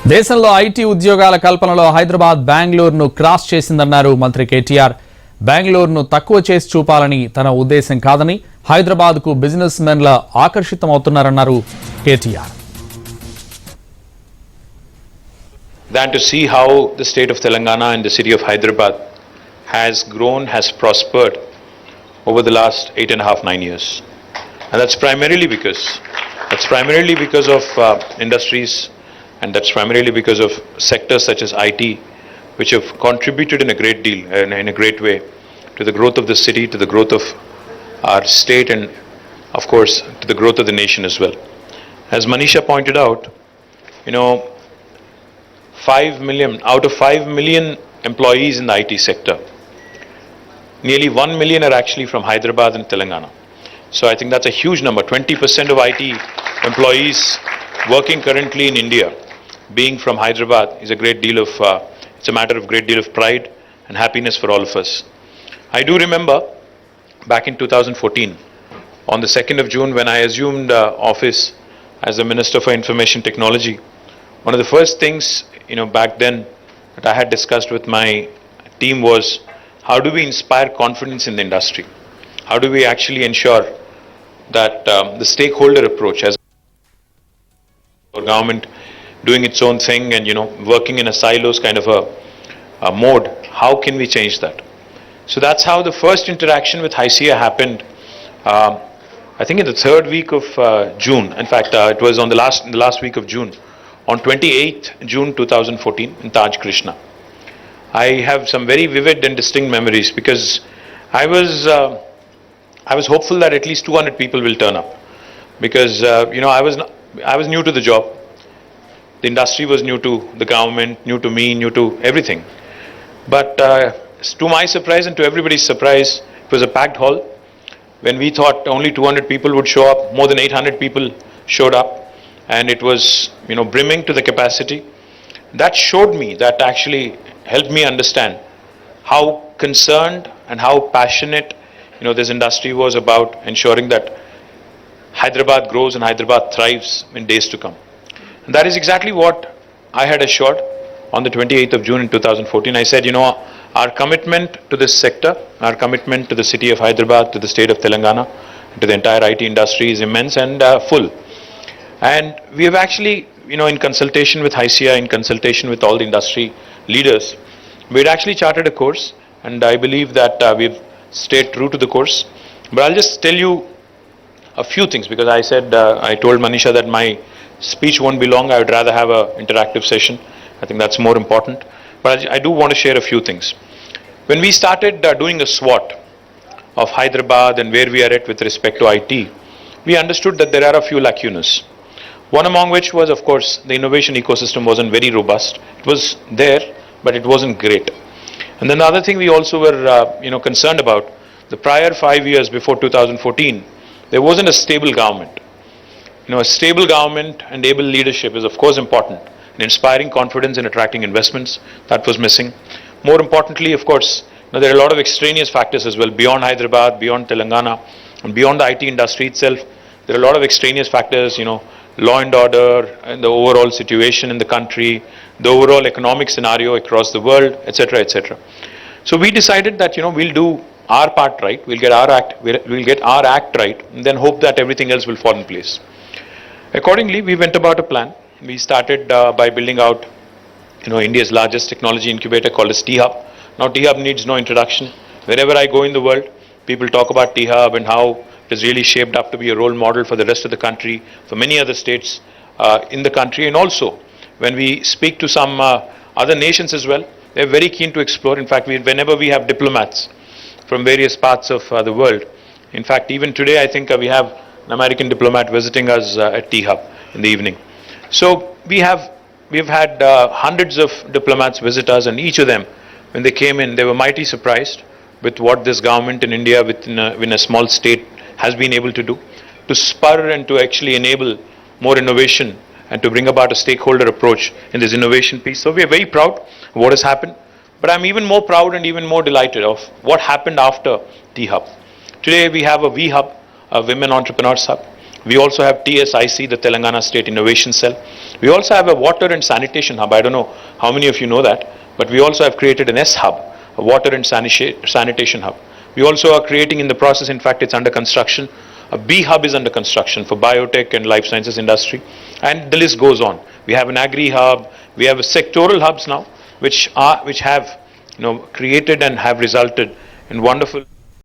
దేశంలో ఐటీ ఉద్యోగాల కల్పనలో హైదరాబాద్ బెంగళూరును క్రాస్ చేసిందన్నారు మంత్రి కేటీఆర్. బెంగళూరును తక్కువ చేసి చూపాలని తన ఉద్దేశం కాదని హైదరాబాద్కు బిజినెస్ మెన్ల ఆకర్షితమవుతున్నారన్నారు KTR. Than to see how the state of Telangana and the city of Hyderabad has grown, has prospered over the last 8.5-9 years. And that's primarily because of industries, and that's primarily because of sectors such as IT, which have contributed in a great deal, in a great way, to the growth of the city, to the growth of our state, and of course to the growth of the nation as well. As Manisha pointed out, 5 million out of 5 million employees in the IT sector, nearly 1 million are actually from Hyderabad and Telangana. So I think that's a huge number. 20% of IT employees working currently in India being from Hyderabad is a great deal of, it's a matter of great deal of pride and happiness for all of us. I do remember back in 2014, on the 2nd of June, when I assumed office as the Minister for Information Technology, one of the first things, back then that I had discussed with my team was, how do we inspire confidence in the industry? How do we actually ensure that the stakeholder approach, as our government doing its own thing and working in a silos kind of a mode, how can we change that? So that's how the first interaction with HYCIA happened. I think in the third week of June. In fact, it was on the last week of June, on 28th June 2014 in Taj Krishna. I have some very vivid and distinct memories because I was hopeful that at least 200 people will turn up, because I was new to the job. The industry was new to the government, new to me, new to everything. But to my surprise and to everybody's surprise, it was a packed hall. When we thought only 200 people would show up, more than 800 people showed up, and it was brimming to the capacity. That showed me, that actually helped me understand how concerned and how passionate this industry was about ensuring that Hyderabad grows and Hyderabad thrives in days to come. And that is exactly what I had assured on the 28th of June in 2014. I said, our commitment to this sector, our commitment to the city of Hyderabad, to the state of Telangana, to the entire IT industry is immense and full. And we have actually, in consultation with HYCIA, in consultation with all the industry leaders, we had actually charted a course, and I believe that we've stayed true to the course. But I'll just tell you a few things, because I said, I told Manisha that my speech won't be long. I would rather have an interactive session. I think that's more important. But I do want to share a few things. When we started doing a SWOT of Hyderabad and where we are at with respect to IT, we understood that there are a few lacunas. One among which was, of course, the innovation ecosystem wasn't very robust. It was there, but it wasn't great. And then the other thing we also were, concerned about, the prior 5 years before 2014, there wasn't a stable government. A stable government and able leadership is, of course, important in inspiring confidence and attracting investments. That was missing. More importantly, of course, there are a lot of extraneous factors as well, beyond Hyderabad, beyond Telangana, and beyond the IT industry itself. There are a lot of extraneous factors, law and order, and the overall situation in the country, the overall economic scenario across the world, etc., etc. So we decided that we'll do our part right, we'll get our act right, and then hope that everything else will fall in place. Accordingly, we went about a plan. We started by building out India's largest technology incubator called as T-Hub. Now T-Hub needs no introduction. Wherever I go in the world, people talk about T-Hub and how it is really shaped up to be a role model for the rest of the country, for many other states in the country. And also, when we speak to some other nations as well, they're very keen to explore. In fact, whenever we have diplomats from various parts of the world, in fact, even today, I think we have an American diplomat visiting us at T-Hub in the evening. So we've had hundreds of diplomats visit us, and each of them, when they came in, they were mighty surprised with what this government in India, within a small state, has been able to do, to spur and to actually enable more innovation and to bring about a stakeholder approach in this innovation piece. So we are very proud of what has happened, but I'm even more proud and even more delighted of what happened after T-Hub. Today we have a V-Hub, a Women Entrepreneurs Hub. We also have TSIC, the Telangana State Innovation Cell. We also have a water and sanitation hub. I don't know how many of you know that, but we also have created an S hub, a water and sanitation hub. We also are creating in the process, in fact it's under construction, a B hub is under construction for biotech and life sciences industry, and the list goes on. We have an agri hub, we have sectoral hubs now, which have created and have resulted in wonderful